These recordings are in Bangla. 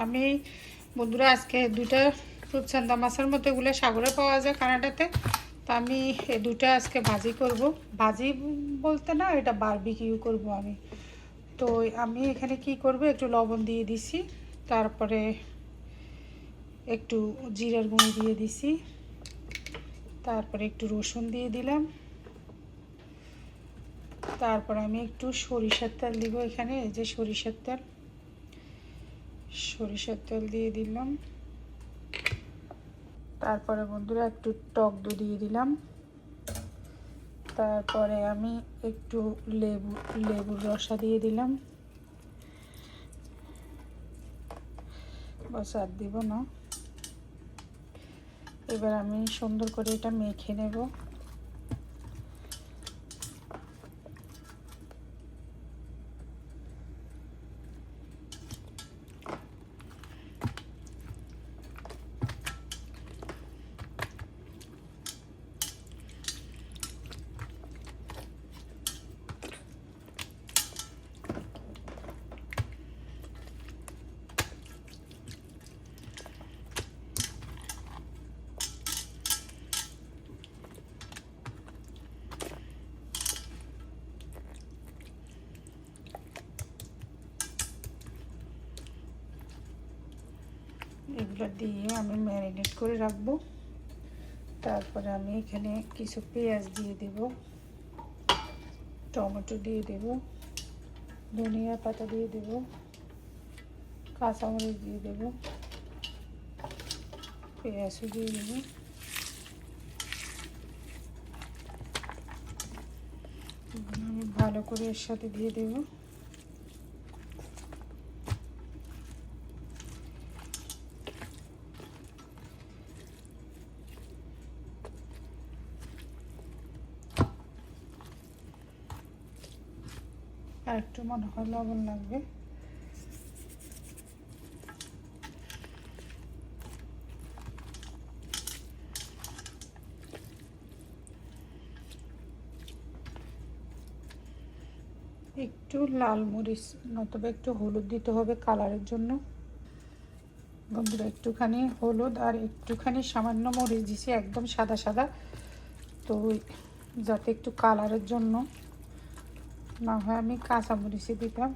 আমি বন্ধুরা আজকে দুইটা রূপচাঁদা মাছের মতো এগুলো সাগরে পাওয়া যায় কানাডাতে। তো আমি এই দুটা আজকে ভাজি করব। ভাজি বলতে না, এটা বারবিকিউ করব আমি। তো আমি এখানে কি করব, একটু লবণ দিয়ে দিছি, তারপরে একটু জিরার গুঁড়ো দিয়ে দিছি, তারপরে একটু রসুন দিয়ে দিলাম, তারপর আমি একটু সরিষার তেল দিব। এখানে এই যে সরিষার তেল দিয়ে দিলাম। তারপরে বন্ধুরা একটু টক দই দিয়ে দিলাম। তারপরে আমি একটু লেবুর রসা দিয়ে দিলাম। বস আর দিব না। এবার আমি সুন্দর করে এটা মেখে নেব। এগুলো দিয়ে আমি ম্যারিনেট করে রাখবো। তারপরে আমি এখানে কিছু পেঁয়াজ দিয়ে দেব, টমেটো দিয়ে দেব, ধনিয়া পাতা দিয়ে দেব, কাঁচামরিচ দিয়ে দেব, পেঁয়াজও দিয়ে দেব। আমি ভালো করে এর সাথে দিয়ে দেব। আর একটু মনে হয় লবণ লাগবে। একটু লাল মরিচ নতুবা একটু হলুদ দিতে হবে কালারের জন্য। বন্ধুরা একটুখানি হলুদ আর একটুখানি সামান্য মরিচ দিছি, একদম সাদা সাদা, তো যাতে একটু কালারের জন্য, না হয় আমি কাঁচা মরিচই দিতাম।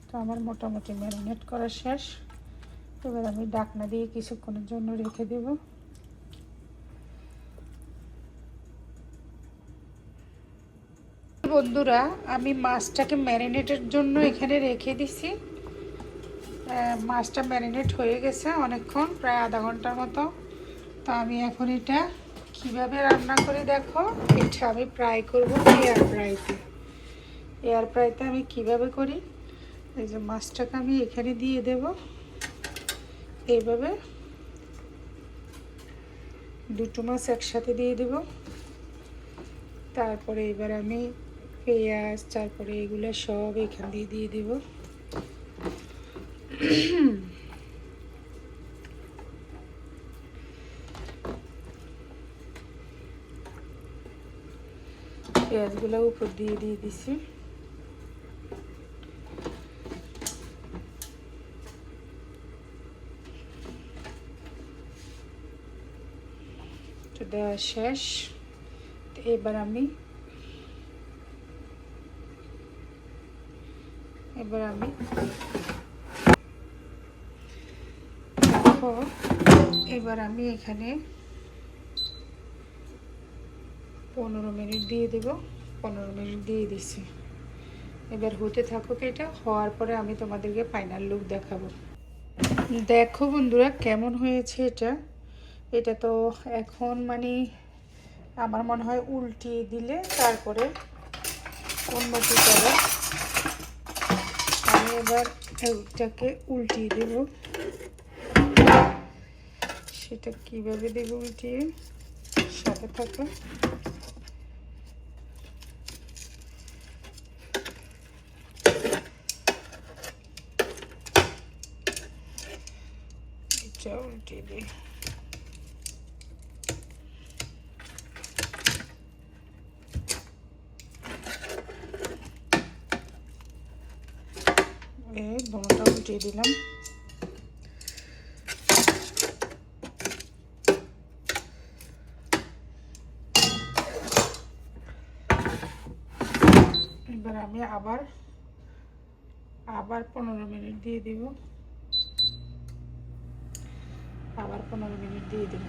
তো আমার মোটামুটি ম্যারিনেট করা শেষ। এবার আমি ঢাকনা দিয়ে কিছুক্ষণের জন্য রেখে দেব। বন্ধুরা আমি মাছটাকে ম্যারিনেটের জন্য এখানে রেখে দিছি। মাছটা ম্যারিনেট হয়ে গেছে অনেকক্ষণ, প্রায় আধা ঘন্টার মতো। তো আমি এখন এটা কিভাবে রান্না করি দেখো। এটা আমি ফ্রাই করব এয়ার ফ্রাইতে আমি কিভাবে করি, এই যে মাছটাকে আমি এখানে দিয়ে দেব। এইভাবে দুটো মাছ একসাথে দিয়ে দেব। তারপরে এবার আমি পেঁয়াজ, তারপরে এগুলো সব এখান দিয়ে দেব। পেঁয়াজগুলো উপর দিয়ে দিছি। তো দেওয়া শেষ। এবার আমি এখানে 15 মিনিট দিয়ে দেব। 15 মিনিট দিয়ে দিছি। এবার হতে থাকুক। এটা হওয়ার পরে আমি তোমাদেরকে ফাইনাল লুক দেখাবো। দেখো বন্ধুরা কেমন হয়েছে এটা তো এখন মানে আমার মনে হয় উল্টিয়ে দিলে তারপরে উন্নতি করে। আমি এবার এটাকে উল্টিয়ে দেব। সেটা কিভাবে দেব উল্টিয়ে, সাথে থাকো। এটা উল্টিয়ে দিই। এই দোনোটা উল্টিয়ে দিলাম। এবার আমি আবার 15 মিনিট দিয়ে দিব, আবার 15 মিনিট দিয়ে দিব।